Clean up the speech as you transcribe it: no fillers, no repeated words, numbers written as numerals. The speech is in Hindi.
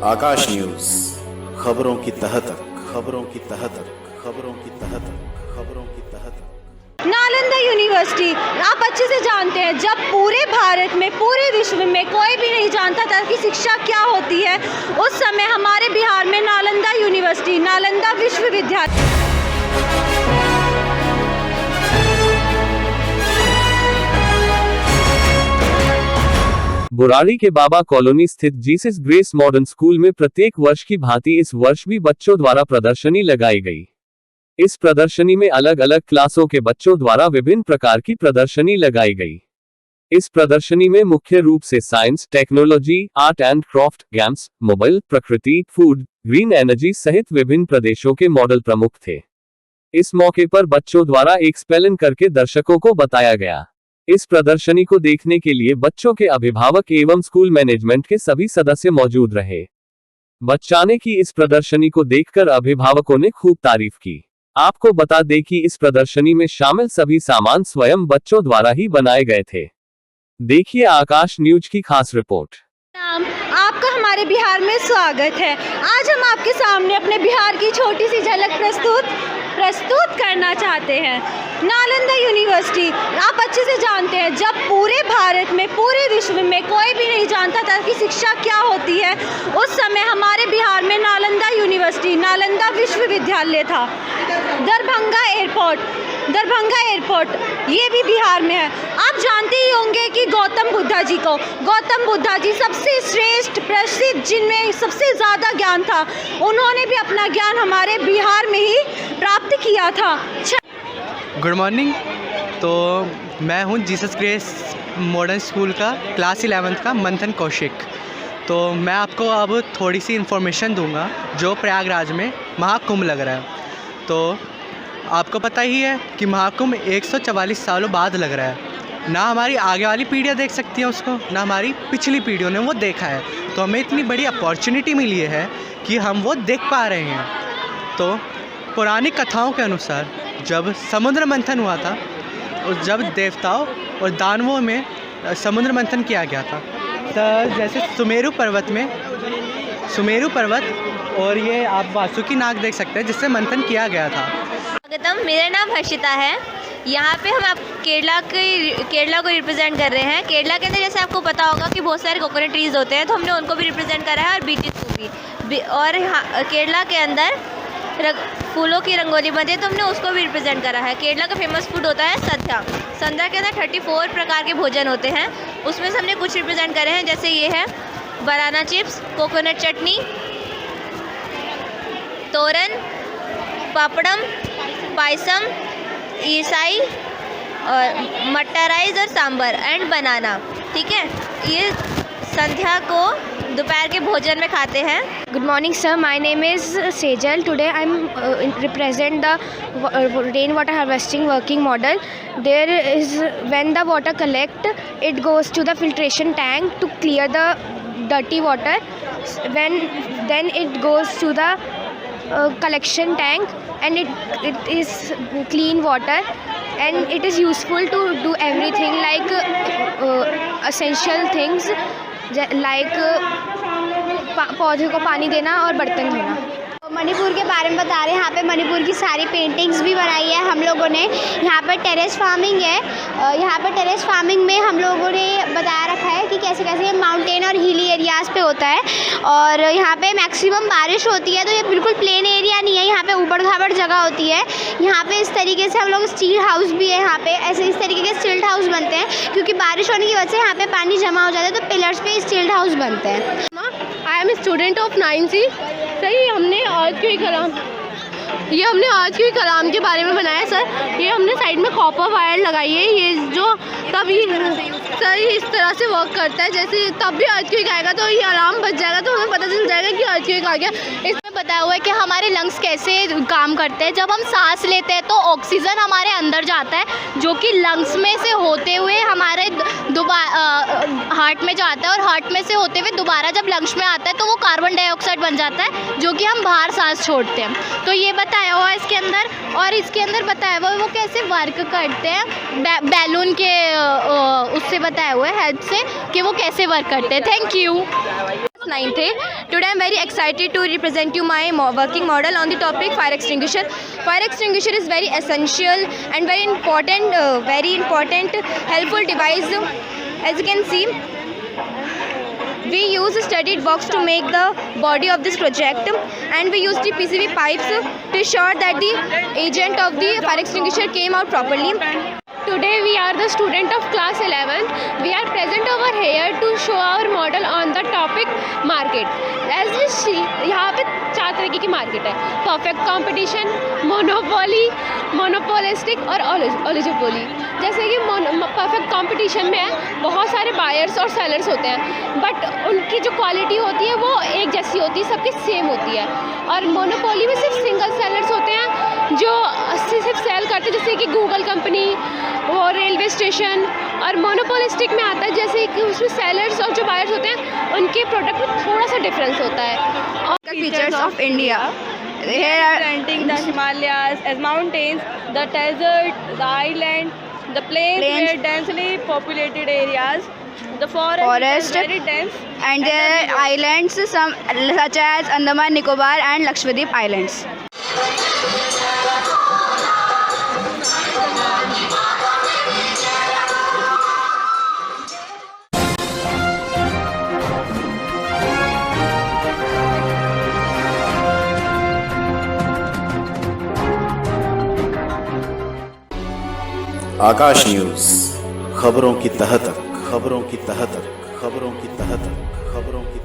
आकाश न्यूज, खबरों की तह तक, खबरों की तह तक, खबरों की तह तक, खबरों की तह तक। नालंदा यूनिवर्सिटी आप अच्छे से जानते हैं, जब पूरे भारत में, पूरे विश्व में कोई भी नहीं जानता था कि शिक्षा क्या होती है, उस समय हमारे बिहार में नालंदा यूनिवर्सिटी, नालंदा विश्वविद्यालय बुराड़ी के बाबा कॉलोनी स्थित जीसस ग्रेस मॉडर्न स्कूल में प्रत्येक वर्ष की भांति इस वर्ष भी बच्चों द्वारा प्रदर्शनी लगाई गई। इस प्रदर्शनी में अलग अलग क्लासों के बच्चों द्वारा विभिन्न प्रकार की प्रदर्शनी लगाई गई। इस प्रदर्शनी में मुख्य रूप से science, technology, art and craft, games, mobile, प्रकृति, फूड, ग्रीन एनर्जी सहित विभिन्न प्रदेशों के मॉडल प्रमुख थे। इस मौके पर बच्चों द्वारा एक स्पेलिंग करके दर्शकों को बताया गया। इस प्रदर्शनी को देखने के लिए बच्चों के अभिभावक एवं स्कूल मैनेजमेंट के सभी सदस्य मौजूद रहे। बच्चाने की इस प्रदर्शनी को देखकर अभिभावकों ने खूब तारीफ की। आपको बता दें कि इस प्रदर्शनी में शामिल सभी सामान स्वयं बच्चों द्वारा ही बनाए गए थे। देखिए आकाश न्यूज की खास रिपोर्ट। आपका हमारे बिहार में स्वागत है। आज हम आपके सामने अपने बिहार की छोटी सी झलक प्रस्तुत करना चाहते हैं। नालंदा यूनिवर्सिटी आप अच्छे से जानते हैं, जब पूरे भारत में, पूरे विश्व में कोई भी नहीं जानता था कि शिक्षा क्या होती है, उस समय हमारे बिहार में नालंदा यूनिवर्सिटी, नालंदा विश्वविद्यालय था। दरभंगा एयरपोर्ट ये भी बिहार में है। आप जानते ही होंगे कि गौतम बुद्धा जी सबसे श्रेष्ठ, प्रसिद्ध, जिनमें सबसे ज़्यादा ज्ञान था, उन्होंने भी अपना ज्ञान हमारे बिहार में ही प्राप्त किया था। Good morning. तो मैं हूँ जीसस ग्रेस मॉडर्न स्कूल का क्लास 11th का मंथन कौशिक। तो मैं आपको अब थोड़ी सी इन्फॉर्मेशन दूंगा जो प्रयागराज में महाकुंभ लग रहा है। तो आपको पता ही है कि महाकुंभ 144 सालों बाद लग रहा है। ना हमारी आगे वाली पीढ़ियाँ देख सकती हैं उसको, ना हमारी पिछली पीढ़ियों ने वो देखा है। तो हमें इतनी बड़ी अपॉर्चुनिटी मिली है कि हम वो देख पा रहे हैं। तो पुरानी कथाओं के अनुसार जब समुद्र मंथन हुआ था, और जब देवताओं और दानवों में समुद्र मंथन किया गया था, तो जैसे सुमेरु पर्वत और ये आप वासुकी नाग देख सकते हैं जिससे मंथन किया गया था। स्वागतम, मेरा नाम हर्षिता है। यहाँ पे हम आप केरला को रिप्रेजेंट कर रहे हैं। केरला के अंदर जैसे आपको पता होगा कि बहुत सारे कोकोनट ट्रीज़ होते हैं, तो हमने उनको भी रिप्रेजेंट करा है, और बीटीज को भी। और केरला के अंदर फूलों की रंगोली बनती है, तो हमने उसको भी रिप्रेजेंट करा है। केरला का फेमस फूड होता है संध्या के अंदर 34 प्रकार के भोजन होते हैं, उसमें से हमने कुछ रिप्रेजेंट करे हैं। जैसे ये है बनाना चिप्स, कोकोनट चटनी, तोरन, पापड़म, पायसम, ईसाई और मट्टा राइस और सांबर एंड बनाना। ठीक है, ये संध्या को दोपहर के भोजन में खाते हैं। Good morning sir, my name is Sejal. Today I represent the rainwater harvesting working model. There is, when the water collect, it goes to the filtration tank to clear the dirty water. Then it goes to the collection tank, and it is clean water, and it is useful to do everything like essential things like पौधे को पानी देना और बर्तन धोना। मणिपुर के बारे में बता रहे हैं। यहाँ पे मणिपुर की सारी पेंटिंग्स भी बनाई है हम लोगों ने। यहाँ पर टेरेस फार्मिंग है। यहाँ पर टेरेस फार्मिंग में हम लोगों ने बताया रखा है कि कैसे कैसे ये माउंटेन और हिली एरियाज़ पे होता है, और यहाँ पे मैक्सिमम बारिश होती है, तो ये बिल्कुल प्लेन एरिया नहीं है, यहाँ पे ऊबड़ खाबड़ जगह होती है। यहाँ पे इस तरीके से हम लोग स्टील हाउस भी है, यहाँ पे ऐसे इस तरीके के स्टील्ड हाउस बनते हैं, क्योंकि बारिश होने की वजह से यहाँ पे पानी जमा हो जाता है, तो पिलर्स पे स्टील्ड हाउस बनते हैं। I am student of 9C। सही, हमने आज के कलाम के बारे में बनाया सर। ये हमने साइड में कॉपर वायर लगाई है, ये जो तभी सर इस तरह से वर्क करता है, जैसे तब भी अर्थक्वेक आएगा तो ये अलार्म बज जाएगा, तो हमें पता चल जाएगा कि अर्थक्वेक आ गया। इसमें बताया हुआ है कि हमारे लंग्स कैसे काम करते हैं। जब हम सांस लेते हैं तो ऑक्सीजन हमारे अंदर जाता है, जो कि लंग्स में से होते हुए हमारे हार्ट में जाता है, और हार्ट में से होते हुए दोबारा जब लंग्स में आता है तो वो कार्बन डाइऑक्साइड बन जाता है, जो कि हम बाहर सांस छोड़ते हैं। तो ये बताया हुआ है इसके अंदर, और इसके अंदर बताया हुआ है वो कैसे वर्क करते हैं, बैलून के उससे बताया हुआ है हेल्प से कि वो कैसे वर्क करते हैं। Thank you. 9th A. Today I am very excited to represent you my working model on the topic fire extinguisher. Fire extinguisher is very essential and very important helpful device. As you can see, we use a studded box to make the body of this project, and we use the PCV pipes to ensure that the agent of the fire extinguisher came out properly. Today we are the student of class 11th. We are present over here to show our model on the topic market. As we see, यहाँ पे 4 तरीके की मार्केट है: परफेक्ट कंपटीशन, मोनोपोली, मोनोपोलिस्टिक और ओलिगोपोली। जैसे कि परफेक्ट कंपटीशन में बहुत सारे बायर्स और सेलर्स होते हैं, बट उनकी जो क्वालिटी होती है वो एक जैसी होती है, सबकी सेम होती है। और मोनोपोली में सिर्फ सिंगल सेलर्स होते हैं जो सिर्फ सेल करते हैं, जैसे कि गूगल कंपनी, वो रेलवे स्टेशन। और मोनोपोलिस्टिक में आता है जैसे कि उसमें सेलर्स और जो बायर्स होते हैं उनके प्रोडक्ट में थोड़ा सा डिफरेंस होता है। और Features of India. Here are representing the Himalayas as mountains, the desert, the island, the plains were densely populated areas. The forest is very dense, and there are islands some such as Andaman, Nicobar and Lakshadweep Islands. Akash news, खबरों की तह तक, खबरों की तह तक, खबरों की तह तक, खबरों की